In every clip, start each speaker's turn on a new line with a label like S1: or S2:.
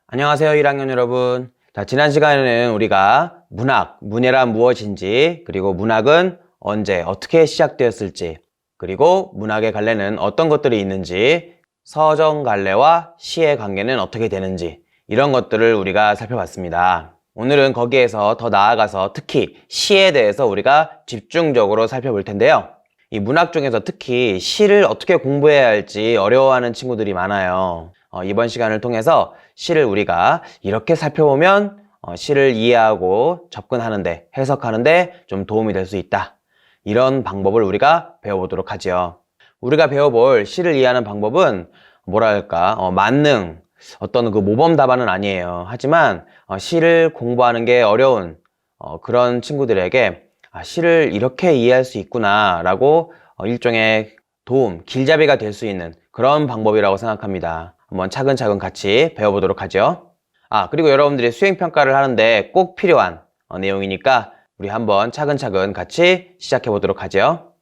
S1: 안녕하세요, 1학년 여러분. 자, 지난 시간에는 우리가 문예란 무엇인지, 그리고 문학은 언제, 어떻게 시작되었을지, 그리고 문학의 갈래는 어떤 것들이 있는지, 서정 갈래와 시의 관계는 어떻게 되는지, 이런 것들을 우리가 살펴봤습니다. 오늘은 거기에서 더 나아가서 특히 시에 대해서 우리가 집중적으로 살펴볼 텐데요. 이 문학 중에서 특히 시를 어떻게 공부해야 할지 어려워하는 친구들이 많아요. 이번 시간을 통해서 시를 우리가 이렇게 살펴보면 시를 이해하고 접근하는데, 해석하는데 좀 도움이 될 수 있다. 이런 방법을 우리가 배워보도록 하죠. 우리가 배워볼 시를 이해하는 방법은 뭐랄까, 만능, 어떤 그 모범 답안은 아니에요. 하지만 시를 공부하는 게 어려운 그런 친구들에게 시를 이렇게 이해할 수 있구나 라고 일종의 도움, 길잡이가 될 수 있는 그런 방법이라고 생각합니다. 한번 차근차근 같이 배워보도록 하죠. 그리고 여러분들이 수행평가를 하는데 꼭 필요한 내용이니까 우리 한번 차근차근 같이 시작해 보도록 하죠.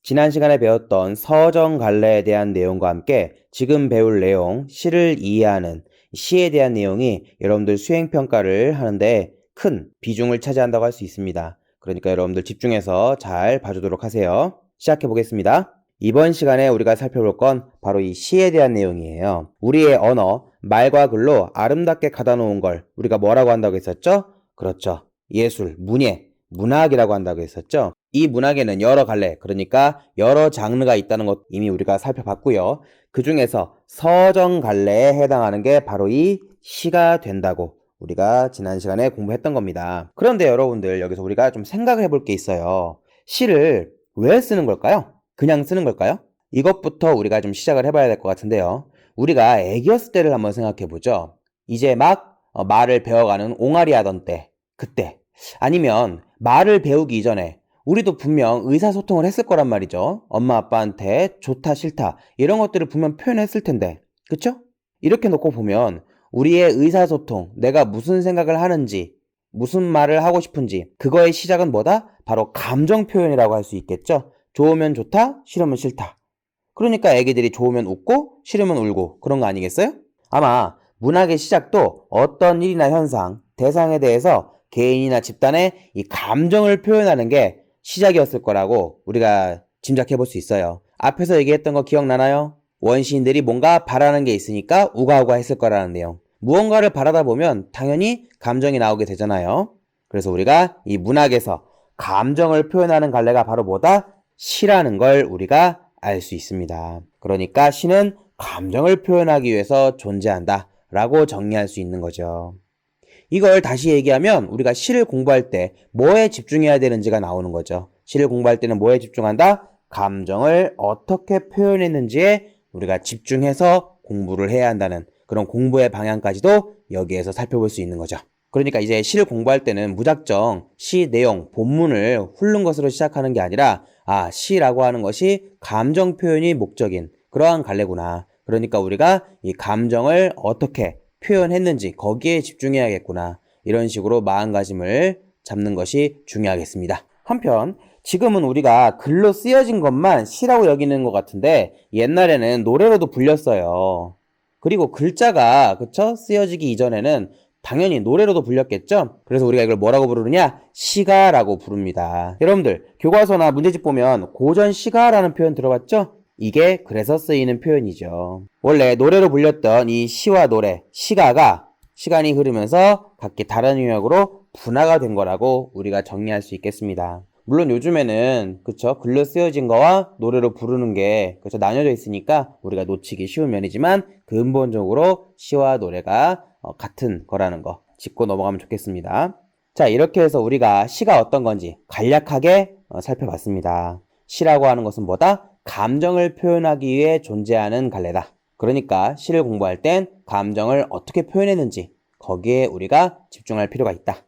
S1: 지난 시간에 배웠던 서정갈래에 대한 내용과 함께 지금 배울 내용, 시를 이해하는 시에 대한 내용이 여러분들 수행평가를 하는데 큰 비중을 차지한다고 할 수 있습니다. 그러니까 여러분들 집중해서 잘 봐주도록 하세요. 시작해 보겠습니다. 이번 시간에 우리가 살펴볼 건 바로 이 시에 대한 내용이에요. 우리의 언어, 말과 글로 아름답게 가다 놓은 걸 우리가 뭐라고 한다고 했었죠? 그렇죠. 예술, 문예, 문학이라고 한다고 했었죠. 이 문학에는 여러 갈래, 그러니까 여러 장르가 있다는 것 이미 우리가 살펴봤고요. 그 중에서 서정갈래에 해당하는 게 바로 이 시가 된다고 우리가 지난 시간에 공부했던 겁니다. 그런데 여러분들 여기서 우리가 좀 생각을 해볼 게 있어요. 시를 왜 쓰는 걸까요? 그냥 쓰는 걸까요? 이것부터 우리가 좀 시작을 해봐야 될 것 같은데요. 우리가 애기였을 때를 한번 생각해 보죠. 이제 막 말을 배워가는 옹알이 하던 때, 그때. 아니면 말을 배우기 이전에 우리도 분명 의사소통을 했을 거란 말이죠. 엄마 아빠한테 좋다 싫다 이런 것들을 분명 표현했을 텐데, 그쵸? 이렇게 놓고 보면 우리의 의사소통, 내가 무슨 생각을 하는지, 무슨 말을 하고 싶은지, 그거의 시작은 뭐다? 바로 감정 표현이라고 할 수 있겠죠. 좋으면 좋다, 싫으면 싫다. 그러니까 애기들이 좋으면 웃고 싫으면 울고 그런 거 아니겠어요? 아마 문학의 시작도 어떤 일이나 현상, 대상에 대해서 개인이나 집단의 이 감정을 표현하는 게 시작이었을 거라고 우리가 짐작해 볼 수 있어요. 앞에서 얘기했던 거 기억나나요? 원시인들이 뭔가 바라는 게 있으니까 우가우가 했을 거라는 내용. 무언가를 바라다 보면 당연히 감정이 나오게 되잖아요. 그래서 우리가 이 문학에서 감정을 표현하는 갈래가 바로 뭐다? 시라는 걸 우리가 알 수 있습니다. 그러니까 시는 감정을 표현하기 위해서 존재한다 라고 정리할 수 있는 거죠. 이걸 다시 얘기하면 우리가 시를 공부할 때 뭐에 집중해야 되는지가 나오는 거죠. 시를 공부할 때는 뭐에 집중한다? 감정을 어떻게 표현했는지에 우리가 집중해서 공부를 해야 한다는 그런 공부의 방향까지도 여기에서 살펴볼 수 있는 거죠. 그러니까 이제 시를 공부할 때는 무작정 시 내용, 본문을 훑는 것으로 시작하는 게 아니라 시라고 하는 것이 감정 표현이 목적인 그러한 갈래구나. 그러니까 우리가 이 감정을 어떻게 표현했는지 거기에 집중해야겠구나. 이런 식으로 마음가짐을 잡는 것이 중요하겠습니다. 한편 지금은 우리가 글로 쓰여진 것만 시라고 여기는 것 같은데 옛날에는 노래로도 불렸어요. 그리고 글자가 그쵸? 쓰여지기 이전에는 당연히 노래로도 불렸겠죠? 그래서 우리가 이걸 뭐라고 부르느냐? 시가라고 부릅니다. 여러분들 교과서나 문제집 보면 고전 시가라는 표현 들어봤죠? 이게 그래서 쓰이는 표현이죠. 원래 노래로 불렸던 이 시와 노래, 시가가 시간이 흐르면서 각기 다른 영역으로 분화가 된 거라고 우리가 정리할 수 있겠습니다. 물론 요즘에는 그쵸 글로 쓰여진 거와 노래로 부르는 게 그쵸 나뉘어져 있으니까 우리가 놓치기 쉬운 면이지만 근본적으로 시와 노래가 같은 거라는 거 짚고 넘어가면 좋겠습니다. 자, 이렇게 해서 우리가 시가 어떤 건지 간략하게 살펴봤습니다. 시라고 하는 것은 뭐다? 감정을 표현하기 위해 존재하는 갈래다. 그러니까 시를 공부할 땐 감정을 어떻게 표현했는지 거기에 우리가 집중할 필요가 있다.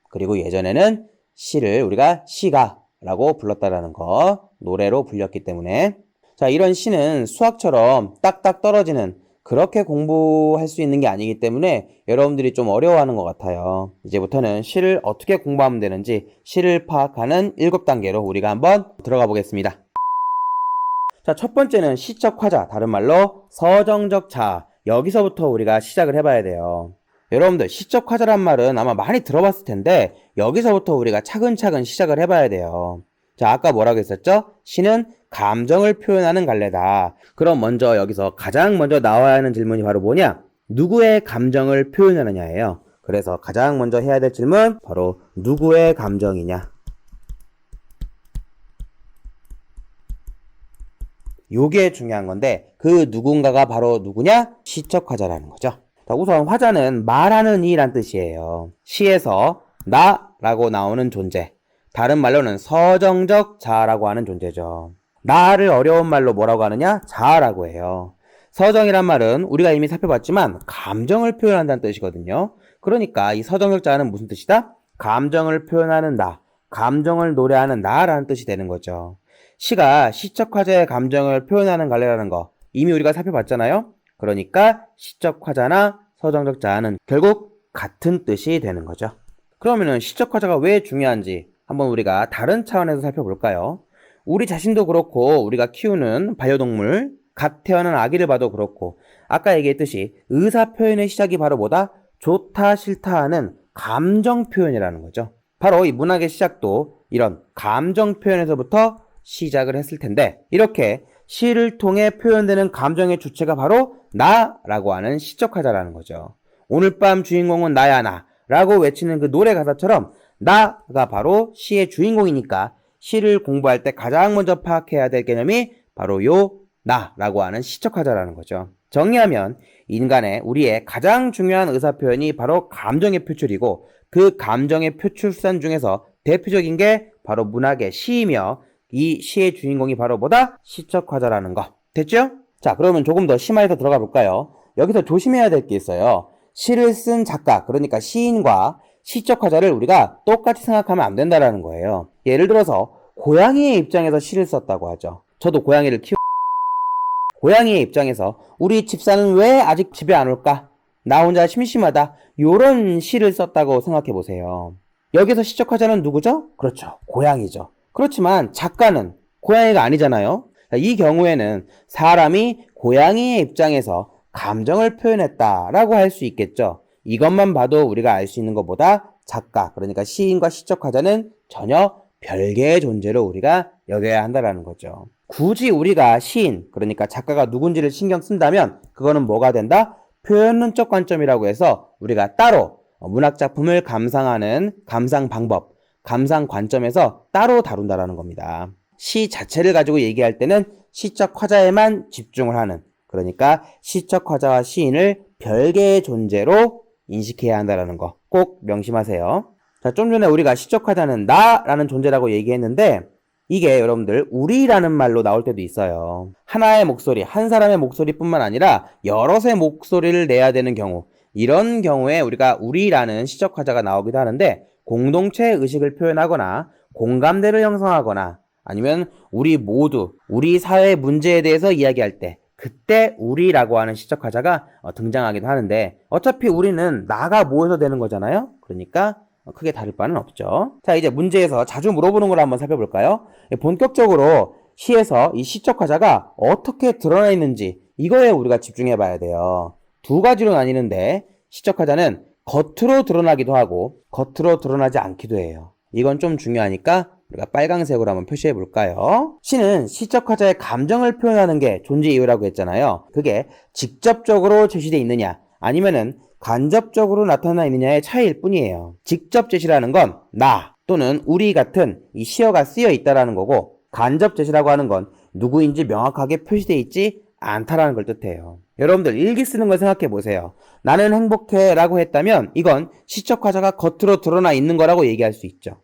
S1: 그리고 예전에는 시를 우리가 시가라고 불렀다라는 거, 노래로 불렸기 때문에. 자, 이런 시는 수학처럼 딱딱 떨어지는 그렇게 공부할 수 있는 게 아니기 때문에 여러분들이 좀 어려워하는 것 같아요. 이제부터는 시를 어떻게 공부하면 되는지 시를 파악하는 7단계로 우리가 한번 들어가 보겠습니다. 자, 첫 번째는 시적 화자, 다른 말로 서정적 자아.
S2: 여기서부터 우리가 시작을 해봐야 돼요. 여러분들 시적 화자란 말은 아마 많이 들어봤을 텐데 여기서부터 우리가 차근차근 시작을 해봐야 돼요. 자, 아까 뭐라고 했었죠? 시는 감정을 표현하는 갈래다. 그럼 먼저 여기서 가장 먼저 나와야 하는 질문이 바로 뭐냐? 누구의 감정을 표현하느냐예요. 그래서 가장 먼저 해야 될 질문 바로 누구의 감정이냐? 요게 중요한 건데 그 누군가가 바로 누구냐? 시적 화자라는 거죠. 자, 우선 화자는 말하는 이란 뜻이에요. 시에서 나라고 나오는 존재, 다른 말로는 서정적 자라고 하는 존재죠. 나를 어려운 말로 뭐라고 하느냐? 자라고 해요. 서정이란 말은 우리가 이미 살펴봤지만 감정을 표현한다는 뜻이거든요. 그러니까 이 서정적 자는 무슨 뜻이다? 감정을 표현하는 나, 감정을 노래하는 나라는 뜻이 되는 거죠. 시가 시적 화자의 감정을 표현하는 갈래라는 거 이미 우리가 살펴봤잖아요. 그러니까 시적 화자나 서정적 자는 결국 같은 뜻이 되는 거죠. 그러면은 시적 화자가 왜 중요한지 한번 우리가 다른 차원에서 살펴볼까요? 우리 자신도 그렇고 우리가 키우는 반려동물, 갓 태어난 아기를 봐도 그렇고 아까 얘기했듯이 의사 표현의 시작이 바로 뭐다? 좋다 싫다 하는 감정 표현이라는 거죠. 바로 이 문학의 시작도 이런 감정 표현에서부터 시작을 했을 텐데 이렇게 시를 통해 표현되는 감정의 주체가 바로 나라고 하는 시적 화자라는 거죠. 오늘 밤 주인공은 나야 나 라고 외치는 그 노래 가사처럼 나가 바로 시의 주인공이니까 시를 공부할 때 가장 먼저 파악해야 될 개념이 바로 요 나라고 하는 시적 화자라는 거죠. 정리하면 인간의 우리의 가장 중요한 의사표현이 바로 감정의 표출이고 그 감정의 표출수단 중에서 대표적인 게 바로 문학의 시이며 이 시의 주인공이 바로 뭐다? 시적 화자라는 거. 됐죠? 자, 그러면 조금 더 심화해서 들어가 볼까요? 여기서 조심해야 될 게 있어요. 시를 쓴 작가, 그러니까 시인과 시적 화자를 우리가 똑같이 생각하면 안 된다라는 거예요. 예를 들어서 고양이의 입장에서 시를 썼다고 하죠. 저도 고양이를 고양이의 입장에서 우리 집사는 왜 아직 집에 안 올까? 나 혼자 심심하다. 요런 시를 썼다고 생각해 보세요. 여기서 시적 화자는 누구죠? 그렇죠. 고양이죠. 그렇지만 작가는 고양이가 아니잖아요. 이 경우에는 사람이 고양이의 입장에서 감정을 표현했다라고 할 수 있겠죠. 이것만 봐도 우리가 알 수 있는 것보다 작가, 그러니까 시인과 시적 화자는 전혀 별개의 존재로 우리가 여겨야 한다는 거죠. 굳이 우리가 시인, 그러니까 작가가 누군지를 신경 쓴다면 그거는 뭐가 된다? 표현론적 관점이라고 해서 우리가 따로 문학작품을 감상하는 감상 방법, 감상 관점에서 따로 다룬다라는 겁니다. 시 자체를 가지고 얘기할 때는 시적 화자에만 집중을 하는, 그러니까 시적 화자와 시인을 별개의 존재로 인식해야 한다는 거 꼭 명심하세요. 자, 좀 전에 우리가 시적 화자는 나라는 존재라고 얘기했는데 이게 여러분들 우리라는 말로 나올 때도 있어요. 하나의 목소리, 한 사람의 목소리뿐만 아니라 여럿의 목소리를 내야 되는 경우, 이런 경우에 우리가 우리라는 시적 화자가 나오기도 하는데 공동체 의식을 표현하거나 공감대를 형성하거나 아니면 우리 모두 우리 사회 문제에 대해서 이야기할 때 그때 우리라고 하는 시적 화자가 등장하기도 하는데 어차피 우리는 나가 모여서 되는 거잖아요. 그러니까 크게 다를 바는 없죠. 자, 이제 문제에서 자주 물어보는 걸 한번 살펴볼까요? 본격적으로 시에서 이 시적 화자가 어떻게 드러나 있는지 이거에 우리가 집중해 봐야 돼요. 두 가지로 나뉘는데 시적 화자는 겉으로 드러나기도 하고 겉으로 드러나지 않기도 해요. 이건 좀 중요하니까 우리가 빨강색으로 한번 표시해 볼까요? 시는 시적 화자의 감정을 표현하는 게 존재 이유라고 했잖아요. 그게 직접적으로 제시되어 있느냐 아니면은 간접적으로 나타나 있느냐의 차이일 뿐이에요. 직접 제시라는 건 나 또는 우리 같은 이 시어가 쓰여 있다라는 거고 간접 제시라고 하는 건 누구인지 명확하게 표시되어 있지 않다라는 걸 뜻해요. 여러분들 일기 쓰는 걸 생각해 보세요. 나는 행복해 라고 했다면 이건 시적 화자가 겉으로 드러나 있는 거라고 얘기할 수 있죠.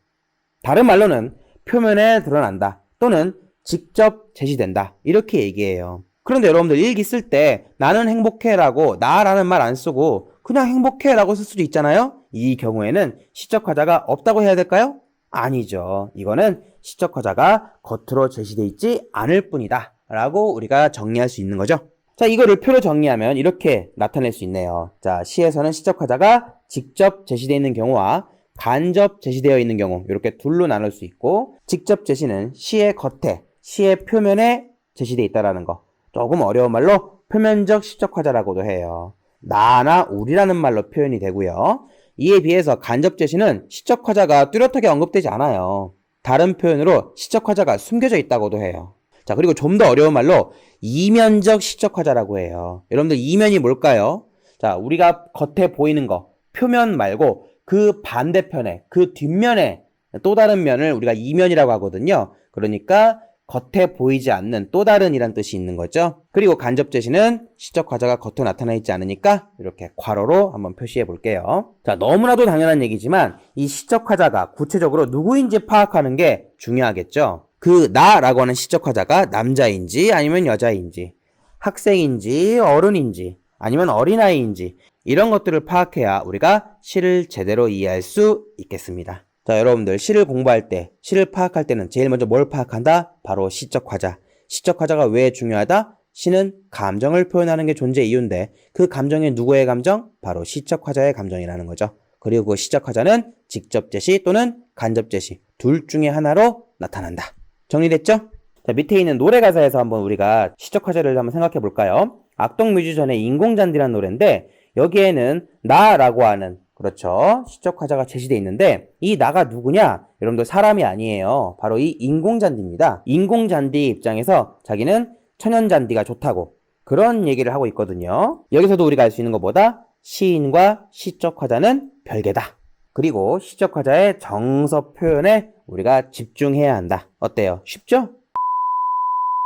S2: 다른 말로는 표면에 드러난다 또는 직접 제시된다 이렇게 얘기해요. 그런데 여러분들 일기 쓸 때 나는 행복해 라고 나라는 말 안 쓰고 그냥 행복해 라고 쓸 수도 있잖아요. 이 경우에는 시적 화자가 없다고 해야 될까요? 아니죠. 이거는 시적 화자가 겉으로 제시되어 있지 않을 뿐이다 라고 우리가 정리할 수 있는 거죠. 자, 이거를 표로 정리하면 이렇게 나타낼 수 있네요. 자, 시에서는 시적 화자가 직접 제시되어 있는 경우와 간접 제시되어 있는 경우 이렇게 둘로 나눌 수 있고 직접 제시는 시의 겉에, 시의 표면에 제시되어 있다는 거 조금 어려운 말로 표면적 시적화자라고도 해요. 나나 우리라는 말로 표현이 되고요. 이에 비해서 간접제시는 시적화자가 뚜렷하게 언급되지 않아요. 다른 표현으로 시적화자가 숨겨져 있다고도 해요. 자, 그리고 좀 더 어려운 말로 이면적 시적화자라고 해요. 여러분들 이면이 뭘까요? 자, 우리가 겉에 보이는 거, 표면 말고 그 반대편에, 그 뒷면에 또 다른 면을 우리가 이면이라고 하거든요. 그러니까 겉에 보이지 않는 또 다른 이란 뜻이 있는 거죠. 그리고 간접제시는 시적화자가 겉으로 나타나 있지 않으니까 이렇게 괄호로 한번 표시해 볼게요. 자, 너무나도 당연한 얘기지만 이 시적화자가 구체적으로 누구인지 파악하는 게 중요하겠죠. 그 나라고 하는 시적화자가 남자인지 아니면 여자인지, 학생인지 어른인지 아니면 어린아이인지 이런 것들을 파악해야 우리가 시를 제대로 이해할 수 있겠습니다. 자, 여러분들 시를 공부할 때, 시를 파악할 때는 제일 먼저 뭘 파악한다? 바로 시적화자. 시적화자가 왜 중요하다? 시는 감정을 표현하는 게 존재 이유인데 그 감정이 누구의 감정? 바로 시적화자의 감정이라는 거죠. 그리고 그 시적화자는 직접제시 또는 간접제시 둘 중에 하나로 나타난다. 정리됐죠? 자, 밑에 있는 노래 가사에서 한번 우리가 시적화자를 한번 생각해 볼까요? 악동뮤지션의 인공잔디라는 노래인데 여기에는 나라고 하는 그렇죠. 시적화자가 제시되어 있는데 이 나가 누구냐? 여러분들 사람이 아니에요. 바로 이 인공잔디입니다. 인공잔디 입장에서 자기는 천연잔디가 좋다고 그런 얘기를 하고 있거든요. 여기서도 우리가 알 수 있는 것보다 시인과 시적화자는 별개다. 그리고 시적화자의 정서 표현에 우리가 집중해야 한다. 어때요? 쉽죠?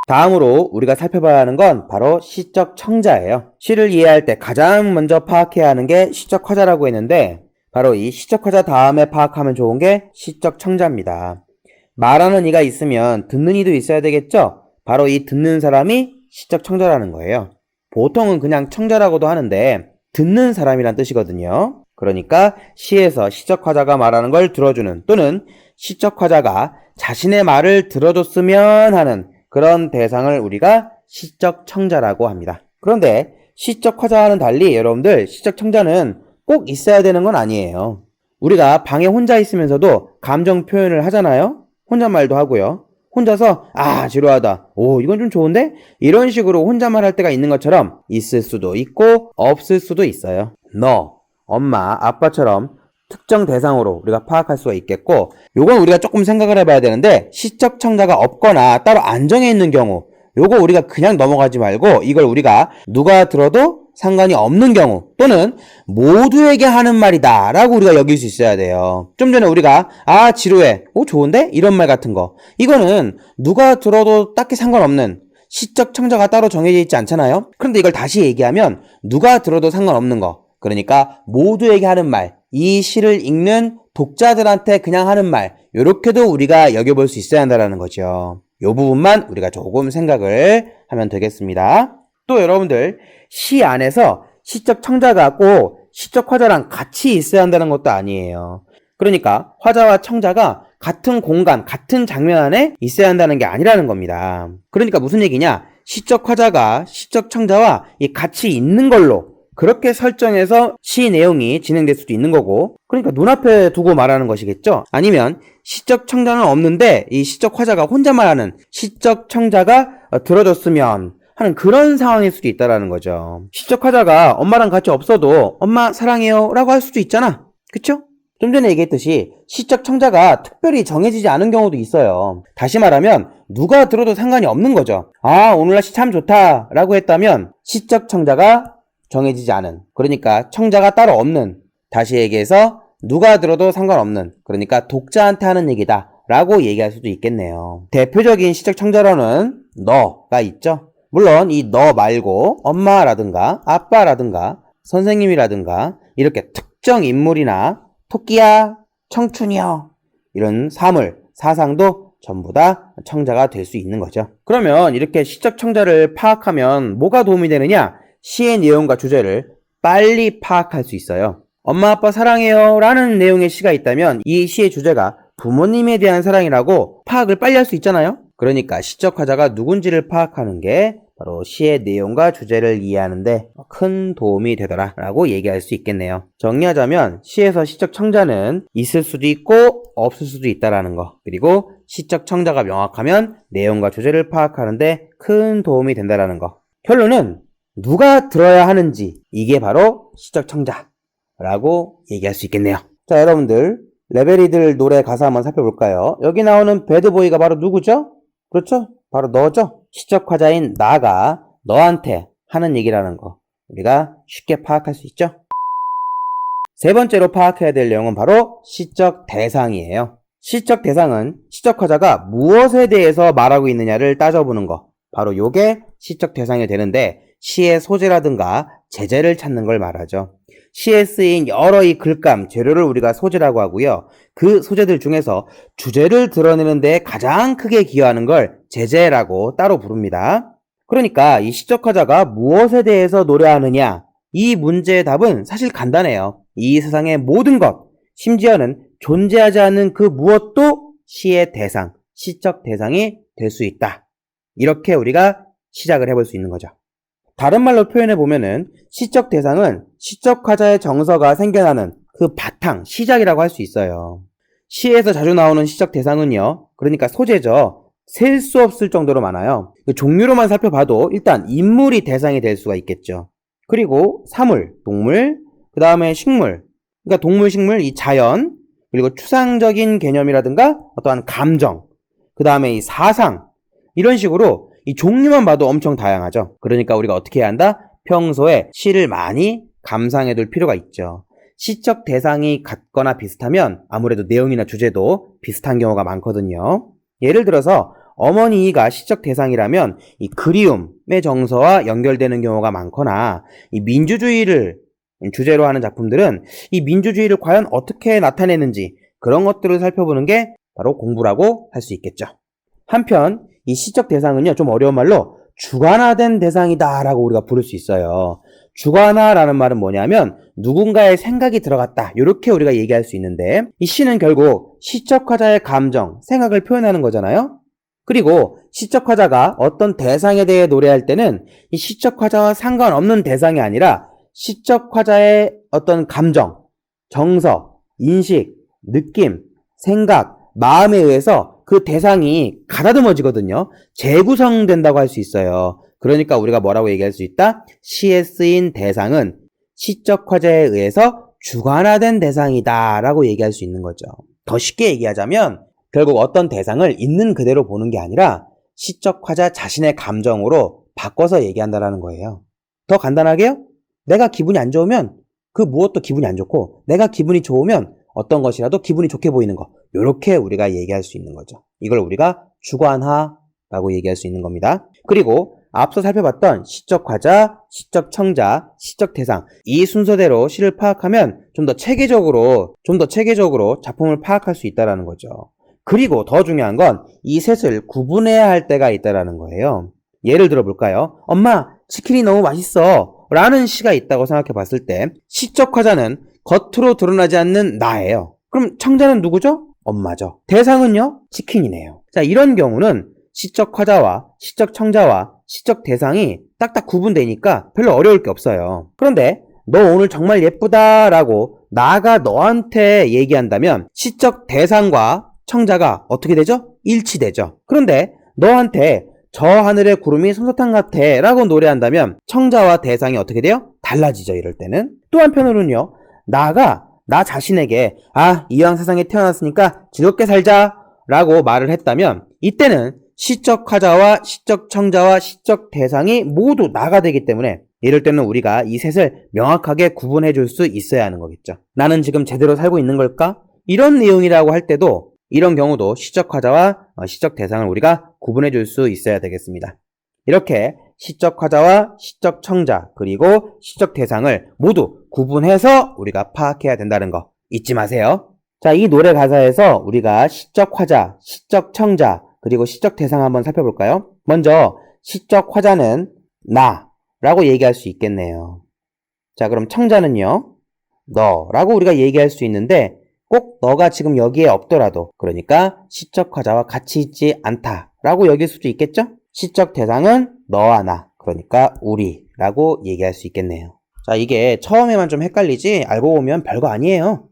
S2: 다음으로 우리가 살펴봐야 하는 건 바로 시적 청자예요. 시를 이해할 때 가장 먼저 파악해야 하는 게 시적 화자라고 했는데 바로 이 시적 화자 다음에 파악하면 좋은 게 시적 청자입니다. 말하는 이가 있으면 듣는 이도 있어야 되겠죠? 바로 이 듣는 사람이 시적 청자라는 거예요. 보통은 그냥 청자라고도 하는데 듣는 사람이란 뜻이거든요. 그러니까 시에서 시적 화자가 말하는 걸 들어주는 또는 시적 화자가 자신의 말을 들어줬으면 하는 그런 대상을 우리가 시적 청자라고 합니다. 그런데 시적 화자와는 달리 여러분들 시적 청자는 꼭 있어야 되는 건 아니에요. 우리가 방에 혼자 있으면서도 감정 표현을 하잖아요. 혼잣말도 하고요. 혼자서 지루하다. 오, 이건 좀 좋은데? 이런 식으로 혼잣말 할 때가 있는 것처럼 있을 수도 있고 없을 수도 있어요. 너, 엄마, 아빠처럼 특정 대상으로 우리가 파악할 수가 있겠고 요건 우리가 조금 생각을 해봐야 되는데 시적 청자가 없거나 따로 안정해 있는 경우 요거 우리가 그냥 넘어가지 말고 이걸 우리가 누가 들어도 상관이 없는 경우 또는 모두에게 하는 말이다 라고 우리가 여길 수 있어야 돼요. 좀 전에 우리가 지루해. 오 좋은데? 이런 말 같은 거 이거는 누가 들어도 딱히 상관없는 시적 청자가 따로 정해져 있지 않잖아요. 그런데 이걸 다시 얘기하면 누가 들어도 상관없는 거 그러니까 모두에게 하는 말 이 시를 읽는 독자들한테 그냥 하는 말 요렇게도 우리가 여겨볼 수 있어야 한다는 거죠. 요 부분만 우리가 조금 생각을 하면 되겠습니다. 또 여러분들 시 안에서 시적 청자가 꼭 시적 화자랑 같이 있어야 한다는 것도 아니에요. 그러니까 화자와 청자가 같은 공간, 같은 장면 안에 있어야 한다는 게 아니라는 겁니다. 그러니까 무슨 얘기냐? 시적 화자가 시적 청자와 같이 있는 걸로 그렇게 설정해서 시 내용이 진행될 수도 있는 거고 그러니까 눈앞에 두고 말하는 것이겠죠. 아니면 시적 청자는 없는데 이 시적 화자가 혼자 말하는 시적 청자가 들어줬으면 하는 그런 상황일 수도 있다는 거죠. 시적 화자가 엄마랑 같이 없어도 엄마 사랑해요 라고 할 수도 있잖아. 그쵸? 좀 전에 얘기했듯이 시적 청자가 특별히 정해지지 않은 경우도 있어요. 다시 말하면 누가 들어도 상관이 없는 거죠. 오늘 날씨 참 좋다 라고 했다면 시적 청자가 정해지지 않은 그러니까 청자가 따로 없는 다시 얘기해서 누가 들어도 상관없는 그러니까 독자한테 하는 얘기다 라고 얘기할 수도 있겠네요. 대표적인 시적 청자로는 너가 있죠. 물론 이 너 말고 엄마라든가 아빠라든가 선생님이라든가 이렇게 특정 인물이나 토끼야 청춘이여 이런 사물 사상도 전부 다 청자가 될 수 있는 거죠. 그러면 이렇게 시적 청자를 파악하면 뭐가 도움이 되느냐? 시의 내용과 주제를 빨리 파악할 수 있어요. 엄마 아빠 사랑해요 라는 내용의 시가 있다면 이 시의 주제가 부모님에 대한 사랑이라고 파악을 빨리 할 수 있잖아요. 그러니까 시적 화자가 누군지를 파악하는 게 바로 시의 내용과 주제를 이해하는데 큰 도움이 되더라 라고 얘기할 수 있겠네요. 정리하자면 시에서 시적 청자는 있을 수도 있고 없을 수도 있다라는 거 그리고 시적 청자가 명확하면 내용과 주제를 파악하는데 큰 도움이 된다라는 거 결론은 누가 들어야 하는지 이게 바로 시적 청자라고 얘기할 수 있겠네요. 자, 여러분들 레벨이들 노래 가사 한번 살펴볼까요? 여기 나오는 배드보이가 바로 누구죠? 그렇죠? 바로 너죠? 시적 화자인 나가 너한테 하는 얘기라는 거 우리가 쉽게 파악할 수 있죠? 세 번째로 파악해야 될 내용은 바로 시적 대상이에요. 시적 대상은 시적 화자가 무엇에 대해서 말하고 있느냐를 따져보는 거. 바로 요게 시적 대상이 되는데 시의 소재라든가 재제를 찾는 걸 말하죠. 시에 쓰인 여러 이 글감, 재료를 우리가 소재라고 하고요. 그 소재들 중에서 주제를 드러내는 데 가장 크게 기여하는 걸 재제라고 따로 부릅니다. 그러니까 이 시적 화자가 무엇에 대해서 노래하느냐, 이 문제의 답은 사실 간단해요. 이 세상의 모든 것, 심지어는 존재하지 않는 그 무엇도 시의 대상, 시적 대상이 될 수 있다. 이렇게 우리가 시작을 해볼 수 있는 거죠. 다른 말로 표현해 보면은 시적 대상은 시적 화자의 정서가 생겨나는 그 바탕, 시작이라고 할 수 있어요. 시에서 자주 나오는 시적 대상은요, 그러니까 소재죠. 셀 수 없을 정도로 많아요. 종류로만 살펴봐도 일단 인물이 대상이 될 수가 있겠죠. 그리고 사물, 동물, 그 다음에 식물, 그러니까 동물, 식물, 이 자연, 그리고 추상적인 개념이라든가 어떠한 감정, 그 다음에 이 사상, 이런 식으로 이 종류만 봐도 엄청 다양하죠. 그러니까 우리가 어떻게 해야 한다? 평소에 시를 많이 감상해 둘 필요가 있죠. 시적 대상이 같거나 비슷하면 아무래도 내용이나 주제도 비슷한 경우가 많거든요. 예를 들어서 어머니가 시적 대상이라면 이 그리움의 정서와 연결되는 경우가 많거나 이 민주주의를 주제로 하는 작품들은 이 민주주의를 과연 어떻게 나타내는지 그런 것들을 살펴보는 게 바로 공부라고 할 수 있겠죠. 한편 이 시적 대상은요, 좀 어려운 말로 주관화된 대상이다 라고 우리가 부를 수 있어요. 주관화라는 말은 뭐냐면 누군가의 생각이 들어갔다, 이렇게 우리가 얘기할 수 있는데 이 시는 결국 시적 화자의 감정, 생각을 표현하는 거잖아요. 그리고 시적 화자가 어떤 대상에 대해 노래할 때는 이 시적 화자와 상관없는 대상이 아니라 시적 화자의 어떤 감정, 정서, 인식, 느낌, 생각, 마음에 의해서 그 대상이 가다듬어지거든요. 재구성된다고 할 수 있어요. 그러니까 우리가 뭐라고 얘기할 수 있다? 시에 쓰인 대상은 시적 화자에 의해서 주관화된 대상이다 라고 얘기할 수 있는 거죠. 더 쉽게 얘기하자면 결국 어떤 대상을 있는 그대로 보는 게 아니라 시적 화자 자신의 감정으로 바꿔서 얘기한다라는 거예요. 더 간단하게요? 내가 기분이 안 좋으면 그 무엇도 기분이 안 좋고, 내가 기분이 좋으면 어떤 것이라도 기분이 좋게 보이는 거, 이렇게 우리가 얘기할 수 있는 거죠. 이걸 우리가 주관화라고 얘기할 수 있는 겁니다. 그리고 앞서 살펴봤던 시적 화자, 시적 청자, 시적 대상, 이 순서대로 시를 파악하면 좀 더 체계적으로 작품을 파악할 수 있다는 거죠. 그리고 더 중요한 건 이 셋을 구분해야 할 때가 있다는 거예요. 예를 들어 볼까요? 엄마, 치킨이 너무 맛있어 라는 시가 있다고 생각해 봤을 때 시적 화자는 겉으로 드러나지 않는 나예요. 그럼 청자는 누구죠? 엄마죠. 대상은요? 치킨이네요. 자, 이런 경우는 시적 화자와 시적 청자와 시적 대상이 딱딱 구분되니까 별로 어려울 게 없어요. 그런데 너 오늘 정말 예쁘다라고 나가 너한테 얘기한다면 시적 대상과 청자가 어떻게 되죠? 일치되죠. 그런데 너한테 저 하늘의 구름이 솜사탕 같아 라고 노래한다면 청자와 대상이 어떻게 돼요? 달라지죠. 이럴 때는. 또 한편으로는요, 나가 나 자신에게 이왕 세상에 태어났으니까 즐겁게 살자 라고 말을 했다면 이때는 시적 화자와 시적 청자와 시적 대상이 모두 나가 되기 때문에 이럴 때는 우리가 이 셋을 명확하게 구분해 줄 수 있어야 하는 거겠죠. 나는 지금 제대로 살고 있는 걸까? 이런 내용이라고 할 때도 이런 경우도 시적 화자와 시적 대상을 우리가 구분해 줄 수 있어야 되겠습니다. 이렇게 시적 화자와 시적 청자 그리고 시적 대상을 모두 구분해서 우리가 파악해야 된다는 거 잊지 마세요. 자, 이 노래 가사에서 우리가 시적 화자, 시적 청자 그리고 시적 대상 한번 살펴볼까요? 먼저 시적 화자는 나라고 얘기할 수 있겠네요. 자, 그럼 청자는요, 너라고 우리가 얘기할 수 있는데 꼭 너가 지금 여기에 없더라도, 그러니까 시적 화자와 같이 있지 않다라고 여길 수도 있겠죠? 시적 대상은 너와 나, 그러니까 우리라고 얘기할 수 있겠네요. 자, 이게 처음에만 좀 헷갈리지 알고 보면 별거 아니에요.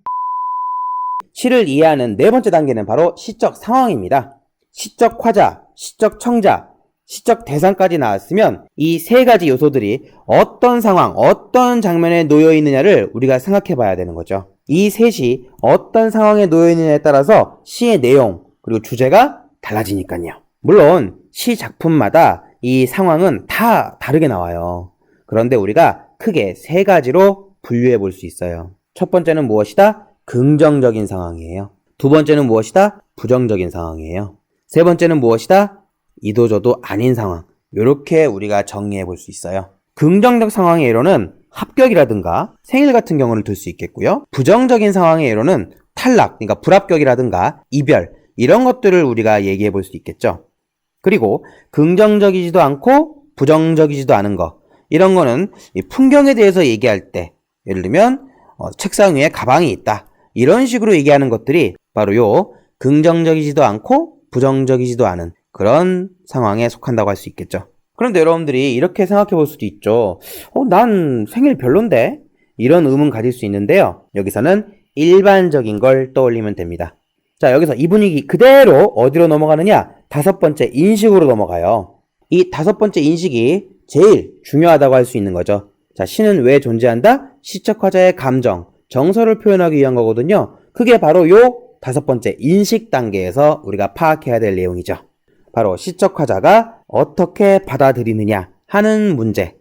S2: 시를 이해하는 네 번째 단계는 바로 시적 상황입니다. 시적 화자, 시적 청자, 시적 대상까지 나왔으면 이 세 가지 요소들이 어떤 상황, 어떤 장면에 놓여 있느냐를 우리가 생각해 봐야 되는 거죠. 이 셋이 어떤 상황에 놓여 있느냐에 따라서 시의 내용, 그리고 주제가 달라지니까요. 물론 시 작품마다 이 상황은 다 다르게 나와요. 그런데 우리가 크게 세 가지로 분류해 볼 수 있어요. 첫 번째는 무엇이다? 긍정적인 상황이에요. 두 번째는 무엇이다? 부정적인 상황이에요. 세 번째는 무엇이다? 이도저도 아닌 상황. 이렇게 우리가 정리해 볼 수 있어요. 긍정적 상황의 예로는 합격이라든가 생일 같은 경우를 들 수 있겠고요. 부정적인 상황의 예로는 탈락, 그러니까 불합격이라든가 이별, 이런 것들을 우리가 얘기해 볼 수 있겠죠. 그리고 긍정적이지도 않고 부정적이지도 않은 거, 이런 거는 이 풍경에 대해서 얘기할 때, 예를 들면 책상 위에 가방이 있다, 이런 식으로 얘기하는 것들이 바로 요 긍정적이지도 않고 부정적이지도 않은 그런 상황에 속한다고 할 수 있겠죠. 그런데 여러분들이 이렇게 생각해 볼 수도 있죠. 난 생일 별론데? 이런 의문 가질 수 있는데요. 여기서는 일반적인 걸 떠올리면 됩니다. 자, 여기서 이 분위기 그대로 어디로 넘어가느냐? 다섯 번째 인식으로 넘어가요. 이 다섯 번째 인식이 제일 중요하다고 할 수 있는 거죠. 자, 시는 왜 존재한다? 시적 화자의 감정, 정서를 표현하기 위한 거거든요. 그게 바로 요 다섯 번째 인식 단계에서 우리가 파악해야 될 내용이죠. 바로 시적 화자가 어떻게 받아들이느냐 하는 문제.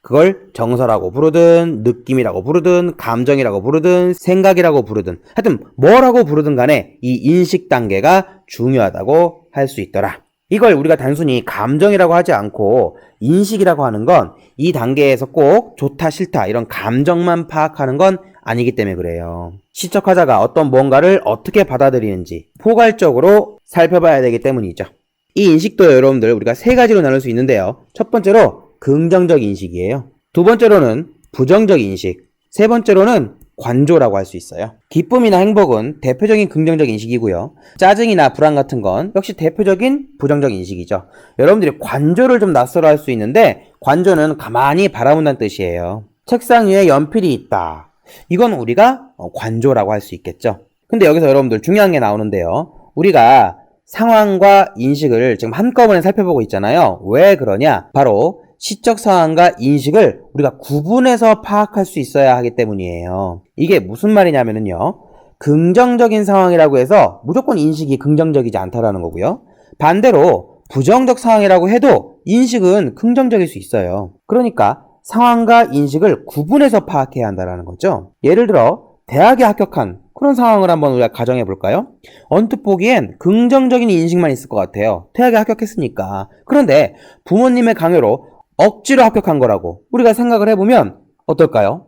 S2: 그걸 정서라고 부르든 느낌이라고 부르든 감정이라고 부르든 생각이라고 부르든 하여튼 뭐라고 부르든 간에 이 인식 단계가 중요하다고 할 수 있더라. 이걸 우리가 단순히 감정이라고 하지 않고 인식이라고 하는 건 이 단계에서 꼭 좋다 싫다 이런 감정만 파악하는 건 아니기 때문에 그래요. 시적 화자가 어떤 뭔가를 어떻게 받아들이는지 포괄적으로 살펴봐야 되기 때문이죠. 이 인식도 여러분들 우리가 세 가지로 나눌 수 있는데요. 첫 번째로 긍정적 인식이에요. 두 번째로는 부정적 인식. 세 번째로는 관조라고 할 수 있어요. 기쁨이나 행복은 대표적인 긍정적 인식이고요. 짜증이나 불안 같은 건 역시 대표적인 부정적 인식이죠. 여러분들이 관조를 좀 낯설어 할 수 있는데 관조는 가만히 바라본다는 뜻이에요. 책상 위에 연필이 있다. 이건 우리가 관조라고 할 수 있겠죠. 근데 여기서 여러분들 중요한 게 나오는데요. 우리가 상황과 인식을 지금 한꺼번에 살펴보고 있잖아요. 왜 그러냐? 바로 시적 상황과 인식을 우리가 구분해서 파악할 수 있어야 하기 때문이에요. 이게 무슨 말이냐면요. 긍정적인 상황이라고 해서 무조건 인식이 긍정적이지 않다라는 거고요. 반대로 부정적 상황이라고 해도 인식은 긍정적일 수 있어요. 그러니까 상황과 인식을 구분해서 파악해야 한다는 거죠. 예를 들어 대학에 합격한 그런 상황을 한번 우리가 가정해 볼까요? 언뜻 보기엔 긍정적인 인식만 있을 것 같아요. 대학에 합격했으니까. 그런데 부모님의 강요로 억지로 합격한 거라고 우리가 생각을 해보면 어떨까요?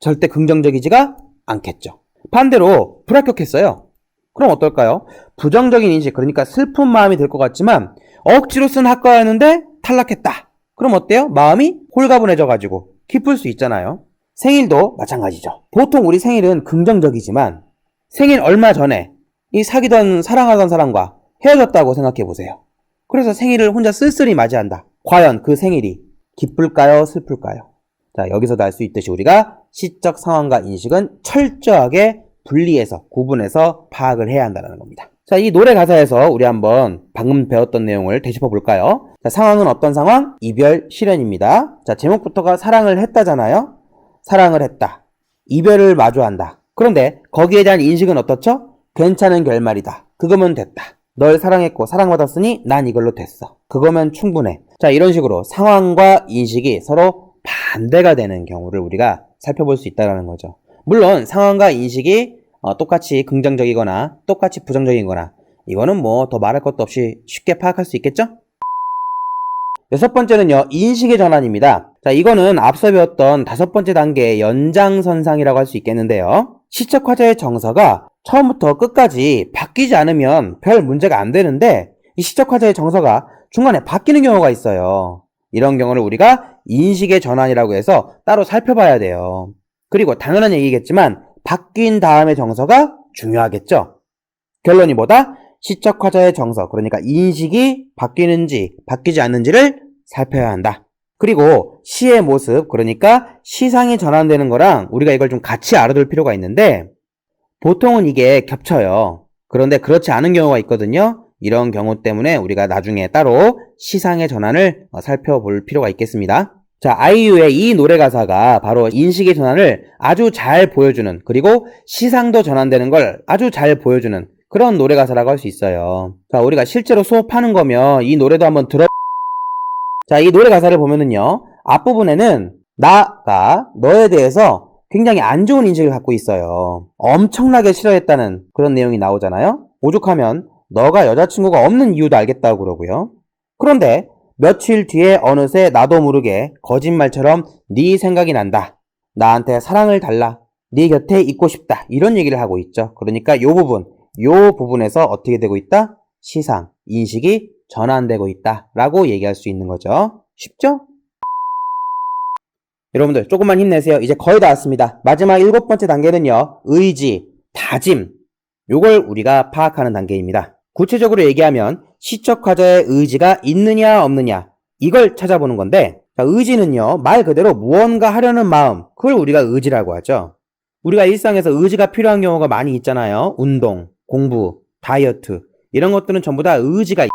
S2: 절대 긍정적이지가 않겠죠. 반대로 불합격했어요. 그럼 어떨까요? 부정적인 인식, 그러니까 슬픈 마음이 들 것 같지만 억지로 쓴 학과였는데 탈락했다. 그럼 어때요? 마음이 홀가분해져가지고 기쁠 수 있잖아요. 생일도 마찬가지죠. 보통 우리 생일은 긍정적이지만 생일 얼마 전에 이 사귀던 사랑하던 사람과 헤어졌다고 생각해 보세요. 그래서 생일을 혼자 쓸쓸히 맞이한다. 과연 그 생일이 기쁠까요? 슬플까요? 자, 여기서도 알 수 있듯이 우리가 시적 상황과 인식은 철저하게 분리해서 구분해서 파악을 해야 한다는 겁니다. 자, 이 노래 가사에서 우리 한번 방금 배웠던 내용을 되짚어 볼까요? 자, 상황은 어떤 상황? 이별 실현입니다. 자, 제목부터가 사랑을 했다잖아요. 사랑을 했다. 이별을 마주한다. 그런데 거기에 대한 인식은 어떻죠? 괜찮은 결말이다. 그거면 됐다. 널 사랑했고 사랑받았으니 난 이걸로 됐어. 그거면 충분해. 자, 이런 식으로 상황과 인식이 서로 반대가 되는 경우를 우리가 살펴볼 수 있다는 거죠. 물론 상황과 인식이 똑같이 긍정적이거나 똑같이 부정적이거나 이거는 뭐 더 말할 것도 없이 쉽게 파악할 수 있겠죠? 여섯 번째는요, 인식의 전환입니다. 자, 이거는 앞서 배웠던 다섯 번째 단계의 연장선상이라고 할 수 있겠는데요. 시적 화자의 정서가 처음부터 끝까지 바뀌지 않으면 별 문제가 안 되는데 이 시적 화자의 정서가 중간에 바뀌는 경우가 있어요. 이런 경우를 우리가 인식의 전환이라고 해서 따로 살펴봐야 돼요. 그리고 당연한 얘기겠지만 바뀐 다음의 정서가 중요하겠죠. 결론이 뭐다? 시적 화자의 정서, 그러니까 인식이 바뀌는지 바뀌지 않는지를 살펴야 한다. 그리고 시의 모습, 그러니까 시상이 전환되는 거랑 우리가 이걸 좀 같이 알아둘 필요가 있는데 보통은 이게 겹쳐요. 그런데 그렇지 않은 경우가 있거든요. 이런 경우 때문에 우리가 나중에 따로 시상의 전환을 살펴볼 필요가 있겠습니다. 자, 아이유의 이 노래 가사가 바로 인식의 전환을 아주 잘 보여주는, 그리고 시상도 전환되는 걸 아주 잘 보여주는 그런 노래 가사라고 할 수 있어요. 자, 우리가 실제로 수업하는 거면 이 노래도 한번 자, 이 노래 가사를 보면은요, 앞부분에는 나가 너에 대해서 굉장히 안 좋은 인식을 갖고 있어요. 엄청나게 싫어했다는 그런 내용이 나오잖아요. 오죽하면 너가 여자친구가 없는 이유도 알겠다고 그러고요. 그런데 며칠 뒤에 어느새 나도 모르게 거짓말처럼 네 생각이 난다. 나한테 사랑을 달라. 네 곁에 있고 싶다. 이런 얘기를 하고 있죠. 그러니까 요 부분에서 어떻게 되고 있다? 시상, 인식이 전환되고 있다 라고 얘기할 수 있는 거죠. 쉽죠? 여러분들 조금만 힘내세요. 이제 거의 다 왔습니다. 마지막 7번째 단계는요, 의지, 다짐, 요걸 우리가 파악하는 단계입니다. 구체적으로 얘기하면 시척화자의 의지가 있느냐 없느냐 이걸 찾아보는 건데, 자, 의지는요 말 그대로 무언가 하려는 마음, 그걸 우리가 의지라고 하죠. 우리가 일상에서 의지가 필요한 경우가 많이 있잖아요. 운동, 공부, 다이어트 이런 것들은 전부 다 의지가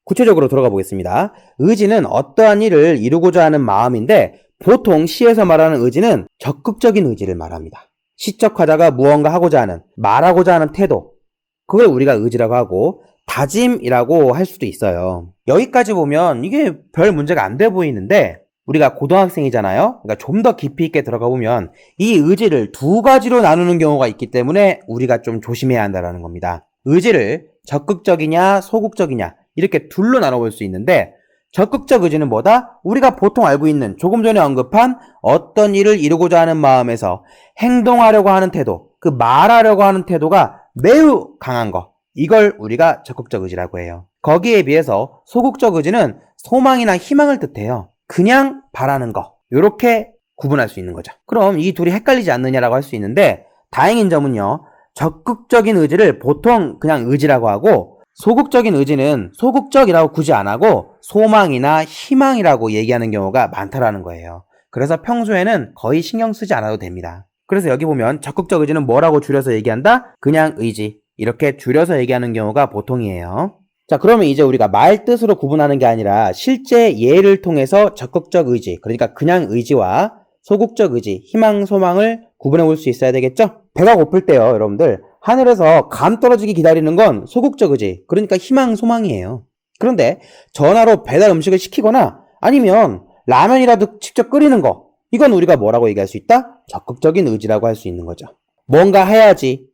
S2: 구체적으로 들어가 보겠습니다. 의지는 어떠한 일을 이루고자 하는 마음인데, 보통 시에서 말하는 의지는 적극적인 의지를 말합니다. 시척화자가 무언가 하고자 하는, 말하고자 하는 태도, 그걸 우리가 의지라고 하고 다짐이라고 할 수도 있어요. 여기까지 보면 이게 별 문제가 안 돼 보이는데, 우리가 고등학생이잖아요. 그러니까 좀 더 깊이 있게 들어가 보면 이 의지를 두 가지로 나누는 경우가 있기 때문에 우리가 좀 조심해야 한다는 겁니다. 의지를 적극적이냐 소극적이냐 이렇게 둘로 나눠볼 수 있는데, 적극적 의지는 뭐다? 우리가 보통 알고 있는 조금 전에 언급한 어떤 일을 이루고자 하는 마음에서 행동하려고 하는 태도, 그 말하려고 하는 태도가 매우 강한 거, 이걸 우리가 적극적 의지라고 해요. 거기에 비해서 소극적 의지는 소망이나 희망을 뜻해요. 그냥 바라는 거, 이렇게 구분할 수 있는 거죠. 그럼 이 둘이 헷갈리지 않느냐라고 할 수 있는데, 다행인 점은요, 적극적인 의지를 보통 그냥 의지라고 하고, 소극적인 의지는 소극적이라고 굳이 안 하고 소망이나 희망이라고 얘기하는 경우가 많다라는 거예요. 그래서 평소에는 거의 신경 쓰지 않아도 됩니다. 그래서 여기 보면 적극적 의지는 뭐라고 줄여서 얘기한다? 그냥 의지. 이렇게 줄여서 얘기하는 경우가 보통이에요. 자, 그러면 이제 우리가 말 뜻으로 구분하는 게 아니라 실제 예를 통해서 적극적 의지, 그러니까 그냥 의지와 소극적 의지, 희망, 소망을 구분해 볼 수 있어야 되겠죠? 배가 고플 때요, 여러분들. 하늘에서 감 떨어지기 기다리는 건 소극적 의지, 그러니까 희망, 소망이에요. 그런데 전화로 배달 음식을 시키거나 아니면 라면이라도 직접 끓이는 거, 이건 우리가 뭐라고 얘기할 수 있다? 적극적인 의지라고 할 수 있는 거죠. 뭔가 해야지,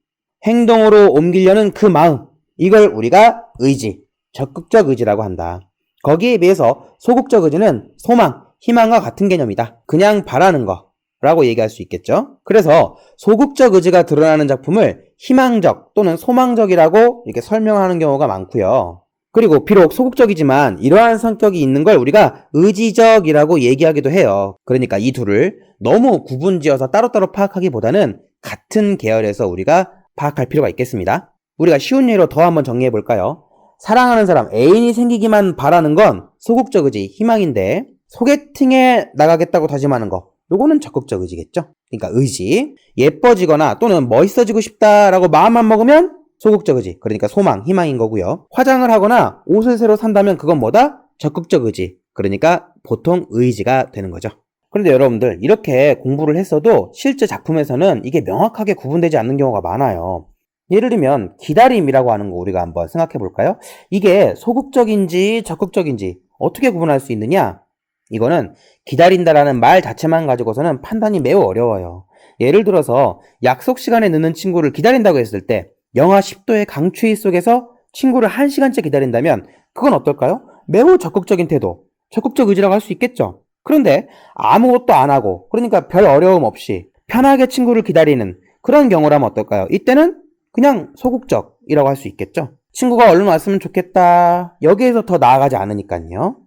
S2: 행동으로 옮기려는 그 마음, 이걸 우리가 의지, 적극적 의지라고 한다. 거기에 비해서 소극적 의지는 소망, 희망과 같은 개념이다. 그냥 바라는 거 라고 얘기할 수 있겠죠. 그래서 소극적 의지가 드러나는 작품을 희망적 또는 소망적이라고 이렇게 설명하는 경우가 많고요. 그리고 비록 소극적이지만 이러한 성격이 있는 걸 우리가 의지적이라고 얘기하기도 해요. 그러니까 이 둘을 너무 구분지어서 따로따로 파악하기보다는 같은 계열에서 우리가 파악할 필요가 있겠습니다. 우리가 쉬운 예로 더 한번 정리해 볼까요? 사랑하는 사람, 애인이 생기기만 바라는 건 소극적 의지, 희망인데, 소개팅에 나가겠다고 다짐하는 거, 요거는 적극적 의지겠죠? 그러니까 의지. 예뻐지거나 또는 멋있어지고 싶다라고 마음만 먹으면 소극적 의지, 그러니까 소망, 희망인 거고요. 화장을 하거나 옷을 새로 산다면 그건 뭐다? 적극적 의지, 그러니까 보통 의지가 되는 거죠. 그런데 여러분들, 이렇게 공부를 했어도 실제 작품에서는 이게 명확하게 구분되지 않는 경우가 많아요. 예를 들면 기다림이라고 하는 거 우리가 한번 생각해 볼까요? 이게 소극적인지 적극적인지 어떻게 구분할 수 있느냐? 이거는 기다린다라는 말 자체만 가지고서는 판단이 매우 어려워요. 예를 들어서 약속 시간에 늦는 친구를 기다린다고 했을 때 영하 10도의 강추위 속에서 친구를 1시간째 기다린다면 그건 어떨까요? 매우 적극적인 태도, 적극적 의지라고 할 수 있겠죠. 그런데 아무것도 안 하고, 그러니까 별 어려움 없이 편하게 친구를 기다리는 그런 경우라면 어떨까요? 이때는 그냥 소극적이라고 할 수 있겠죠. 친구가 얼른 왔으면 좋겠다, 여기에서 더 나아가지 않으니까요.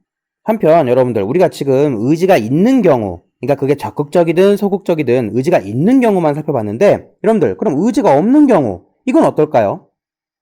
S2: 한편 여러분들, 우리가 지금 의지가 있는 경우, 그러니까 그게 적극적이든 소극적이든 의지가 있는 경우만 살펴봤는데, 여러분들 그럼 의지가 없는 경우, 이건 어떨까요?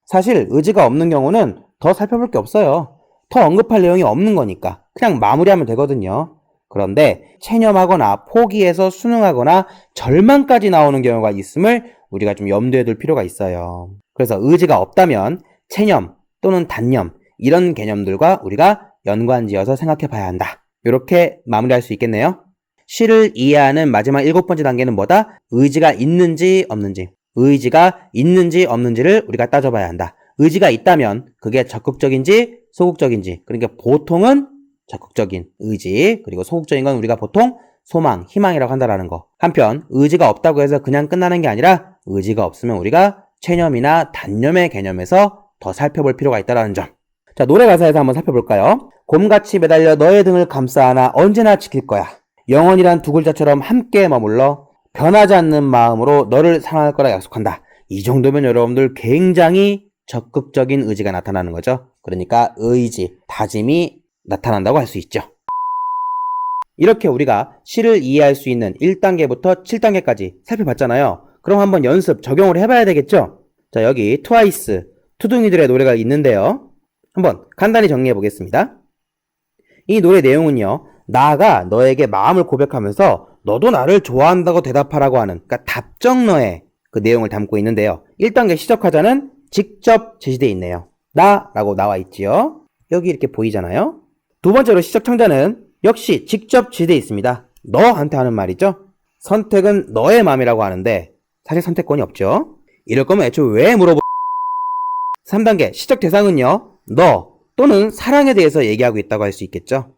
S2: 사실 의지가 없는 경우는 더 살펴볼 게 없어요. 더 언급할 내용이 없는 거니까 그냥 마무리하면 되거든요. 그런데 체념하거나 포기해서 순응하거나 절망까지 나오는 경우가 있음을 우리가 좀 염두에 둘 필요가 있어요. 그래서 의지가 없다면 체념 또는 단념 이런 개념들과 우리가 연관지어서 생각해 봐야 한다. 이렇게 마무리할 수 있겠네요. 시를 이해하는 마지막 7번째 단계는 뭐다? 의지가 있는지 없는지. 의지가 있는지 없는지를 우리가 따져봐야 한다. 의지가 있다면 그게 적극적인지 소극적인지. 그러니까 보통은 적극적인 의지, 그리고 소극적인 건 우리가 보통 소망, 희망이라고 한다라는 거. 한편 의지가 없다고 해서 그냥 끝나는 게 아니라 의지가 없으면 우리가 체념이나 단념의 개념에서 더 살펴볼 필요가 있다는 점. 자, 노래 가사에서 한번 살펴볼까요? 곰같이 매달려 너의 등을 감싸 안아 언제나 지킬 거야. 영원이란 두 글자처럼 함께 머물러 변하지 않는 마음으로 너를 사랑할 거라 약속한다. 이 정도면 여러분들 굉장히 적극적인 의지가 나타나는 거죠. 그러니까 의지, 다짐이 나타난다고 할 수 있죠. 이렇게 우리가 시를 이해할 수 있는 1단계부터 7단계까지 살펴봤잖아요. 그럼 한번 연습, 적용을 해봐야 되겠죠? 자, 여기 트와이스, 투둥이들의 노래가 있는데요. 한번 간단히 정리해 보겠습니다. 이 노래 내용은요, 나가 너에게 마음을 고백하면서 너도 나를 좋아한다고 대답하라고 하는, 그러니까 답정너의 그 내용을 담고 있는데요. 1단계 시적화자는 직접 제시되어 있네요. 나라고 나와 있지요. 여기 이렇게 보이잖아요. 두 번째로 시적청자는 역시 직접 지대에 있습니다. 너한테 하는 말이죠. 선택은 너의 마음이라고 하는데 사실 선택권이 없죠. 이럴 거면 애초에 왜 물어보... 3단계 시적 대상은요, 너 또는 사랑에 대해서 얘기하고 있다고 할 수 있겠죠.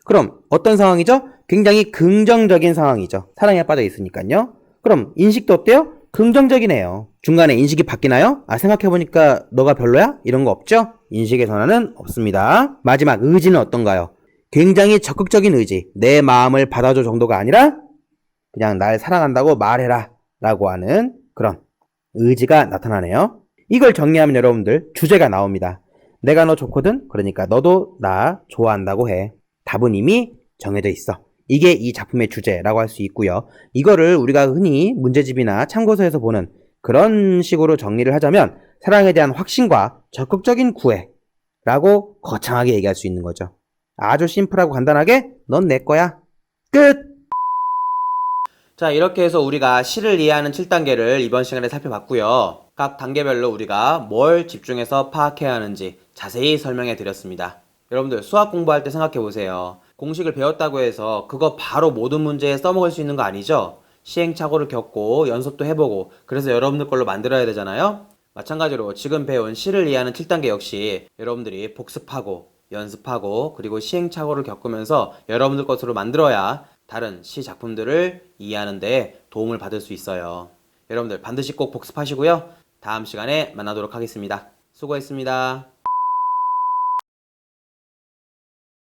S2: 그럼 어떤 상황이죠? 굉장히 긍정적인 상황이죠. 사랑에 빠져 있으니까요. 그럼 인식도 어때요? 긍정적이네요. 중간에 인식이 바뀌나요? 생각해보니까 너가 별로야? 이런 거 없죠? 인식의 전환은 없습니다. 마지막 의지는 어떤가요? 굉장히 적극적인 의지, 내 마음을 받아줘 정도가 아니라 그냥 날 사랑한다고 말해라 라고 하는 그런 의지가 나타나네요. 이걸 정리하면 여러분들 주제가 나옵니다. 내가 너 좋거든? 그러니까 너도 나 좋아한다고 해. 답은 이미 정해져 있어. 이게 이 작품의 주제라고 할 수 있고요. 이거를 우리가 흔히 문제집이나 참고서에서 보는 그런 식으로 정리를 하자면 사랑에 대한 확신과 적극적인 구애라고 거창하게 얘기할 수 있는 거죠. 아주 심플하고 간단하게 넌 내 거야. 끝!
S1: 자, 이렇게 해서 우리가 시를 이해하는 7단계를 이번 시간에 살펴봤고요. 각 단계별로 우리가 뭘 집중해서 파악해야 하는지 자세히 설명해 드렸습니다. 여러분들 수학 공부할 때 생각해 보세요. 공식을 배웠다고 해서 그거 바로 모든 문제에 써먹을 수 있는 거 아니죠? 시행착오를 겪고 연습도 해보고 그래서 여러분들 걸로 만들어야 되잖아요? 마찬가지로 지금 배운 시를 이해하는 7단계 역시 여러분들이 복습하고 연습하고 그리고 시행착오를 겪으면서 여러분들 것으로 만들어야 다른 시 작품들을 이해하는 데 도움을 받을 수 있어요. 여러분들 반드시 꼭 복습하시고요. 다음 시간에 만나도록 하겠습니다. 수고했습니다.